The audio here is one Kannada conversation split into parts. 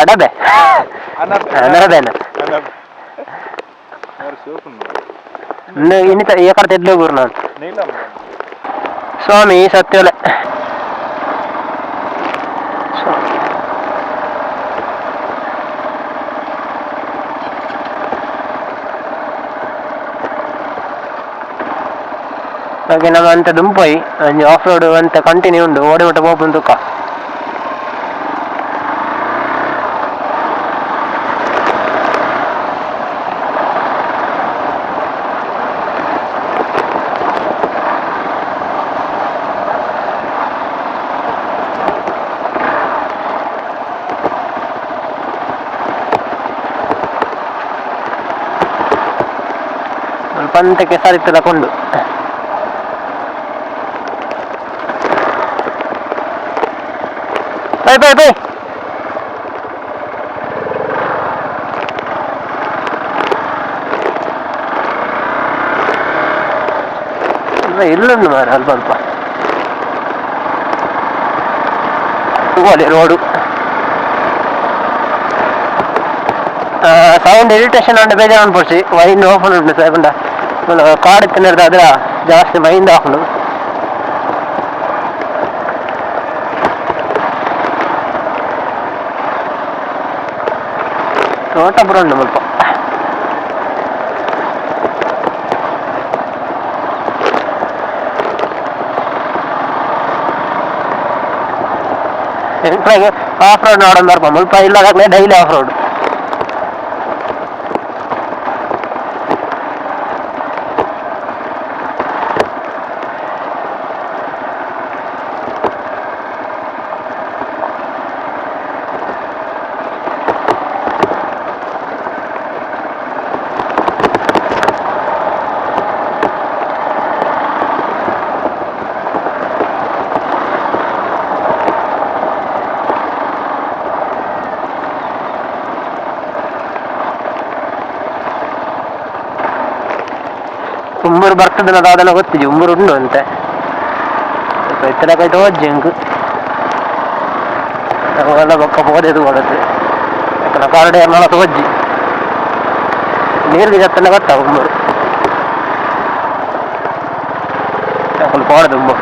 ಅಡಬೆ ಅನಬೆನ ಇನ್ನಿತ ಈ ಕಡೆ ಎಡ್ಲೆ ಊರು ನಾನು ಸ್ವಾಮಿ ಸತ್ಯಲೆ ಹಾಗೆ ನಮ್ಮ ಅಂತ ದುಂಪೋಯಿ ಆಫ್ ರೋಡ್ ಅಂತ ಕಂಟಿನ್ಯೂ ಉಂಡು ಓಡಿ ಮಟ್ಟ ಹೋಗ್ಬಂದು ತುಕ್ಕ ಪಂತಕ್ಕೆ ಸರಿತ ತಕೊಂಡು ಬೈ ಬೈ ಬೈ ಇಲ್ಲೊಂದು ಮಾರ ಅಲ್ಪ ಅಲ್ಪ ಗೋಲಿ ರೋಡು ಸೌಂಡ್ ಇರಿಟೇಷನ್ ಅಂಡ್ ಬೇಜಾರು ಅನ್ಪಡಿಸಿ ವೈಂಡ್ ಓಪನ್ ಉಂಟು ಸಾಕೊಂಡ ಕಾಡು ತಿನ್ನೋದಾದ್ರೆ ಜಾಸ್ತಿ ಮೈಂಡ್ ಆಫ್ನು ತೋಟ ಬರ ಉಂಟು ಸ್ವಲ್ಪ ಆಫ್ ರೋಡ್ ನೋಡೋದು ಸ್ವಲ್ಪ ಇಲ್ಲಾಗಲೇ ಡೈಲಿ ಆಫ್ ರೋಡ್ ಉಮ್ಮರು ಬರ್ತದೆ ಅದೆಲ್ಲ ಗೊತ್ತಿದೆ ಉಮ್ಮರು ಉಂಡು ಅಂತೆ ಇತ್ತಲ ಕೈತ ವಜ್ಜಂಕ್ ಅವೆಲ್ಲ ಬೊಕ್ಕ ಹೋದೆದು ಕೊಡುತ್ತೆ ಯಾಕಂದ್ರೆ ಕಾರಡೆ ಎಲ್ಲ ವಜ್ಜಿ ನೀರಿಗೆ ಜತ್ತೆಲ್ಲ ಗೊತ್ತ ಉಮ್ಮರು ಸ್ವಲ್ಪ ಹೊಡೆದು ಉಮ್ಮರು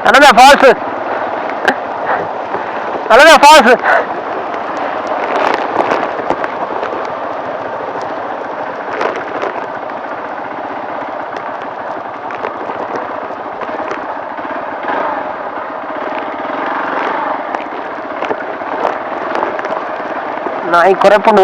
Another false. Another false. ನಾಯಿ ಕೊರಪುನು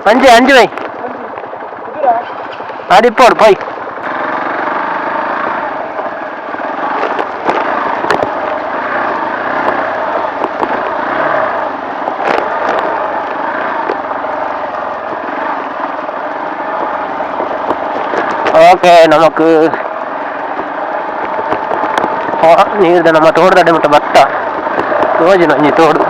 अंजी अंजी भाई अरे पोड़ भाई ओके नमक ನೀರು ನಮ್ಮ ತೋಟದ ಮಟ್ಟ ಭತ್ತ ತೋಜಿನ ನೀ ತೋಡು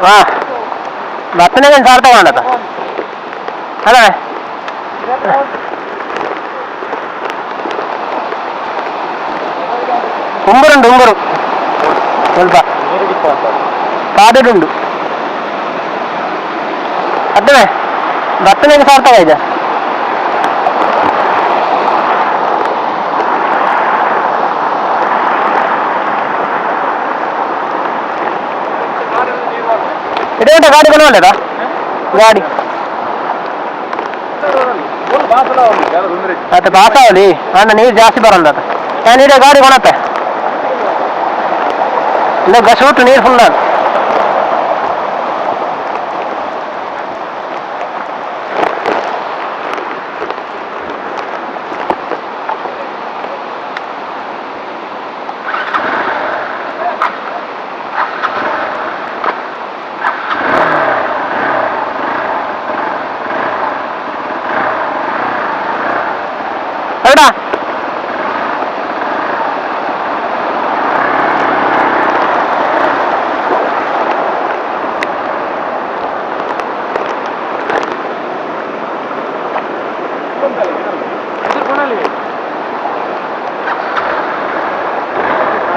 हाँ भत्तने सार तक अल उंबरुंड उंबरू स्वल्प कादुंडु ಬರ್ತದೆ ಬರ್ತದೆ ಸಾರ್ಥಕ ಇದೆ. ಇದೇಂಟ ಗಾಡಿ ಕೊಡೋಲ್ಲೇದಾ ಗಾಡಿ ಮತ್ತೆ ಪಾಸ್ ಆಗಲಿ ಅಣ್ಣ ನೀರು ಜಾಸ್ತಿ ಬರಲ್ಲ ಅದು ನೀರೇ ಗಾಡಿ ಕೊಣತ್ತೆ ಇಲ್ಲ ಗಸ್ ಬಿಟ್ಟು ನೀರು ಫುಲ್ ಅದು ಬೇಡ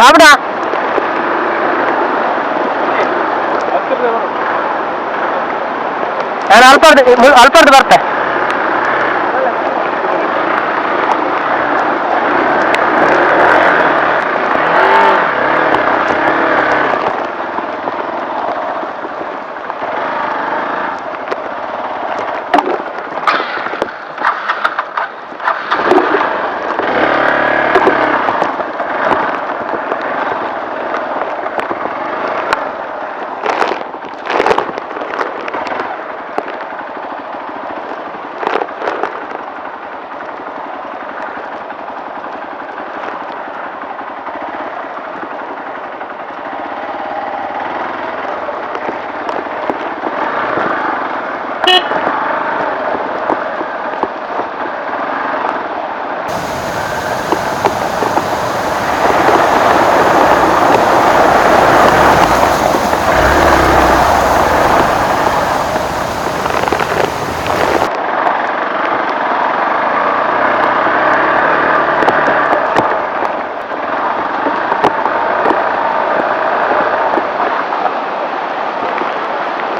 ಆಬಿಡ ನಾನು ಅಲ್ಪರ್ದು ಬರ್ತೆ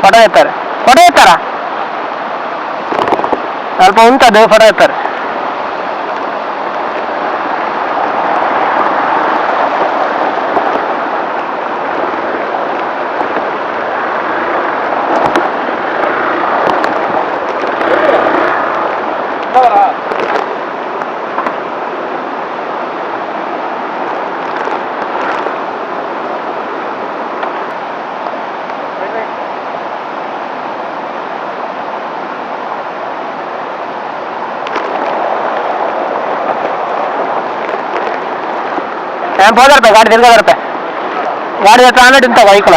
ಫೋಟೋ ಎತ್ತಾರ ಸ್ವಲ್ಪ ಉಂಟದು ಫೋಟೋ ಎತ್ತಾರೆ పోదరపై గాడి తిరగదరపై గాడి ఎట్లా అన్నట్టు ఇంత బైకుల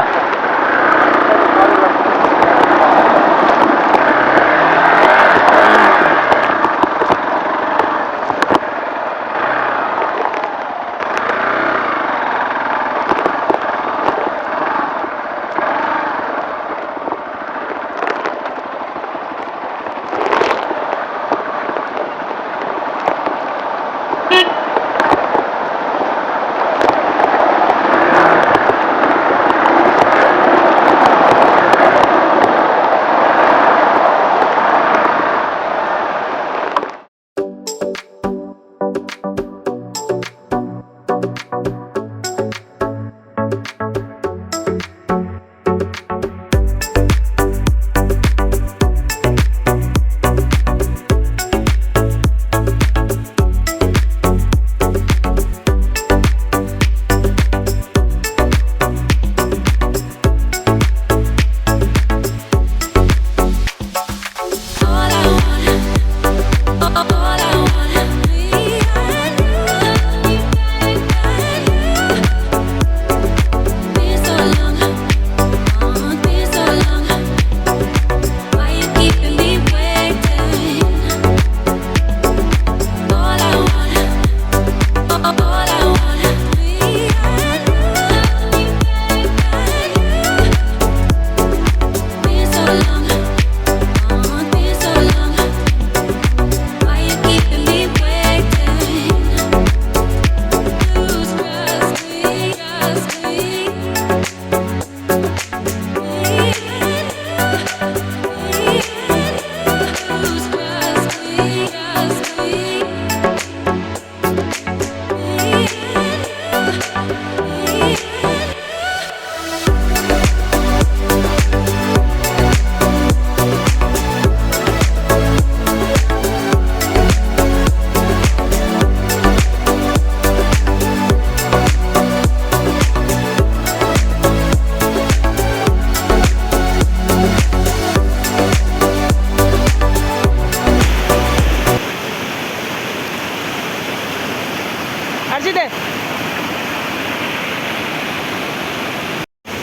ಹಚ್ಚಿದೆ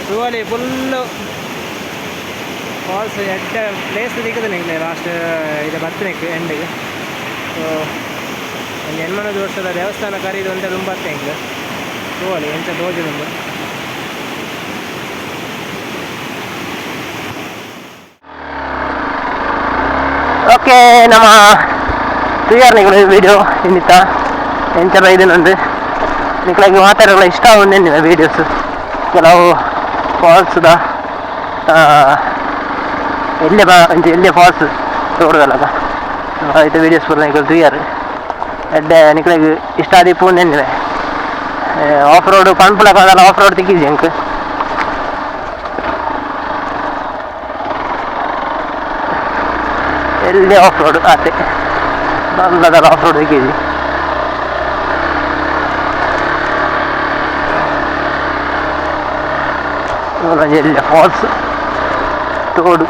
ಸುವಲಿ ಫುಲ್ಲು ಫಾಲ್ಸ್ ಎಡ್ಡ ಪ್ಲೇಸ್ ದಿಕ್ಕದ ನಿಂಗೆ ಲಾಸ್ಟ್ ಇದು ಬರ್ತೀನಿ ಎಂಡಿಗೆ ಸೊ ಒಂದು 8 ವರ್ಷದ ದೇವಸ್ಥಾನ ಕರೀದು ಅಂತ ತುಂಬ ಹಿಂಗೆ ಸುವಲಿ ಎಂಚ ತೋಜು ತುಂಬ ಓಕೆ ನಮ್ಮ ತುಯಾರ್ನಿಗಳು ವೀಡಿಯೋ ಇನ್ನಿತ್ತ ಎಂಚಲ ಇದನ್ನೊಂದು ನಿಕ್ಲಾಗಿ ಮಾತಾಡೋಲ್ಲ ಇಷ್ಟ ಆಗುಂದೇನಿವೆ ವೀಡಿಯೋಸ್ ಕೆಲವು ಫಾಲ್ಸ್ದ ಎಲ್ಲೇ ಫಾಲ್ಸ್ ತೋಡದಲ್ಲ ಆಯ್ತು ವೀಡಿಯೋಸ್ ಪೂರ ನಿಕ್ಲು ತುಯಾರು ಎಡ್ಡೆ ನಿಕ್ಲಾಗಿ ಇಷ್ಟ ಆದಿಪ್ಪು ನೆನ್ನಿವೆ ಆಫ್ ರೋಡು ಪನ್ಪುಲಕ್ಕಾದಲ್ಲ ಆಫ್ ರೋಡ್ ತಿಕ್ಕಿದ್ವಿ ಅಂಕ್ ಎಲ್ಲಿ ಆಫ್ ರೋಡ್ ಆತೆ ನಲ್ಲದಲ್ಲ ಆಫ್ ರೋಡ್ ತಿಕ್ಕಿದ್ವಿ ಎಲ್ಲ ಫಾಲ್ಸ್ ತೋಡು